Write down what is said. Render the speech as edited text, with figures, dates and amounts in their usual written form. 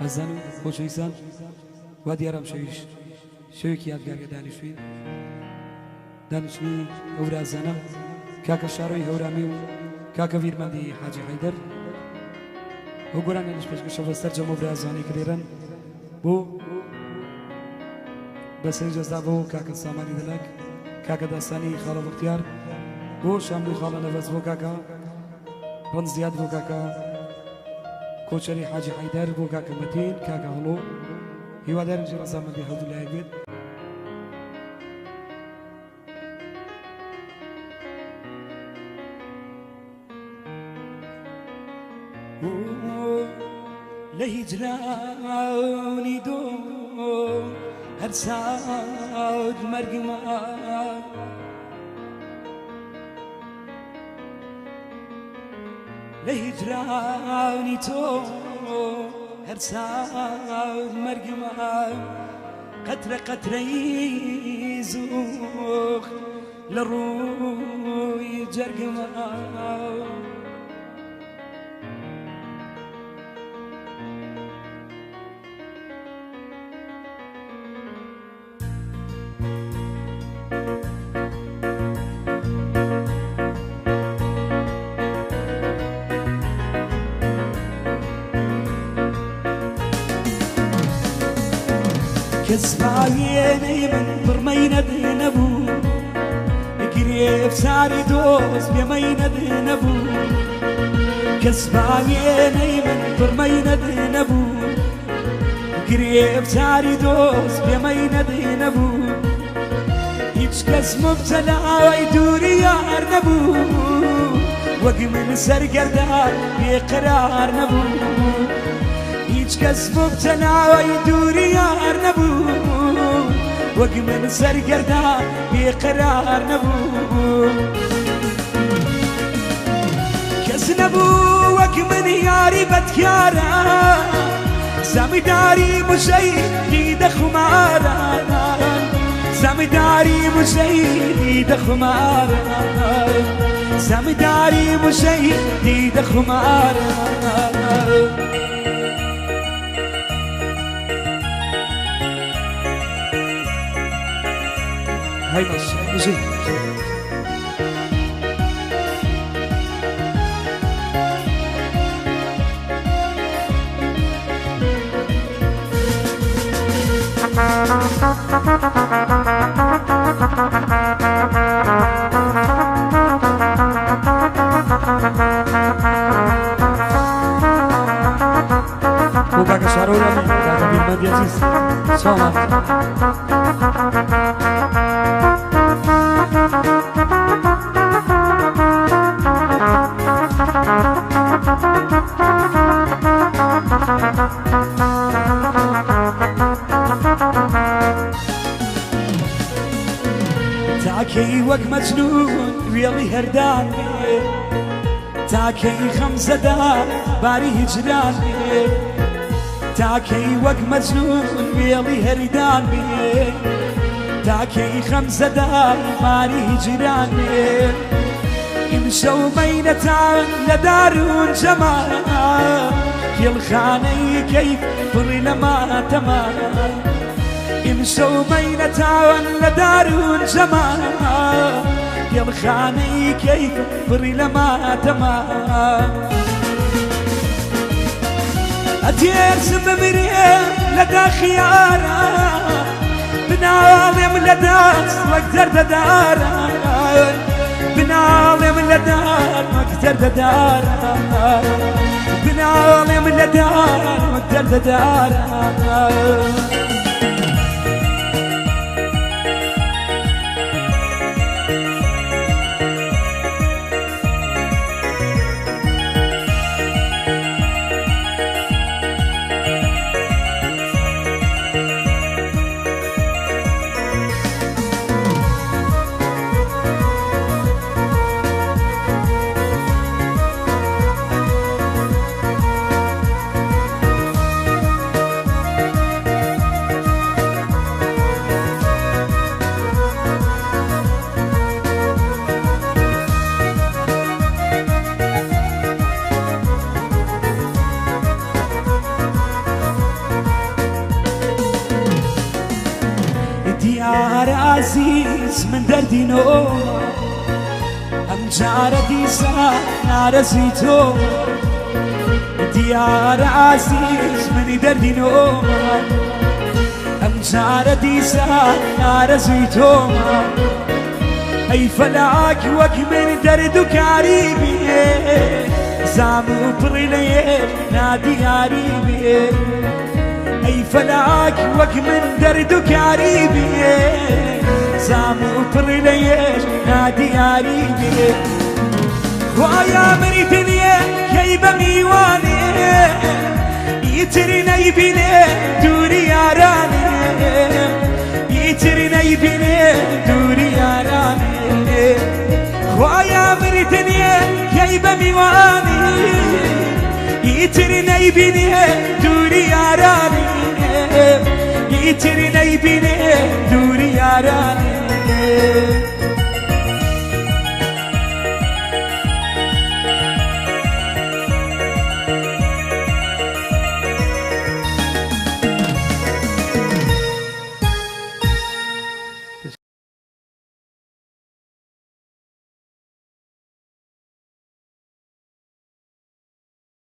ئەزان و خۆشەویستان وا دیارم شەوێکی یادگاریە دانیشتوین دانیشتنی هەورازانە کاکە شارۆی هەورامی و کاکە ویرمەندی حاجی حەیدەر ئەو گۆرانە لەش پێشکەشە بەستەر جەمە برازانەی کرێرن بۆ بەسەری جەزدا بۆ کاکە سامانی دەلاک کاکە داستانی خاڵە بەختیار بۆ شاملوی خاڵە نەڤەز بۆ کاکە ڕەن زیاد بۆ کاکە کۆچەری حاجی حەیدەر بۆ کاکە مەتین کاکە هەڵۆ هیوادارم ڕەزامەندی هەڵدوو لایەک بێت لە هیجرانی دۆ هەر ساوت مەرگما لە هیجرانی تۆ هەر ساوت مەرگما قەترە قەترەی زوخ لە ڕووی جەرگما كسباويني من برميند نبو قريب ساري دوز بميند نبو كسباويني من برميند نبو قريب ساري دوز بميند نبو هيج كس مبتلى ويدوري يار نبو وق من سرقردار بقرار نبو هیچ کس مبتلا ويدوري يار نبو وق من سرقردان بقرار نبو كس نبو وق من ياري بتكارا زمداري مشيد خمارا زمداري مشيد خمارا زمداري مشيد خمارا هاي بس زين وكاك شارورا كاك بالمدي عزيز سلام تاكي وق مجنون ويلي هردان تاكي خمسة دار باري هجران تاكي وق مجنون ويلي هردان تاكي خمسة دار باري هجران امشوا بينتان لدارون جمال يا الخاني كيف فري لما تمام امشوا بينتان لدارون جمال يا الخاني كيف فري لما تمام أتير سم مريم لدى خيارا بناظم لدى واقدر دارا بناظم لدار واقدر دارا بناظم لدار واقدر دارا عزيز من دردي نوم أمجار ديسا نارزيتو ديار عزيز من دردي نوم أمجار ديسا نارزيتو أي فلاك وك من دردك عريبي زامو بريلي نادي عريبي أي فلاك وك من دردك عريبي زامو بريلي نادي عريبي ويا مري دنيا كيبا ميواني يترنا يبيني دوري عراني يترنا يبيني دوري عراني ويا مري دنيا كيبا ميواني يترنا يبيني دوري عراني يترنا يبيني دوري عراني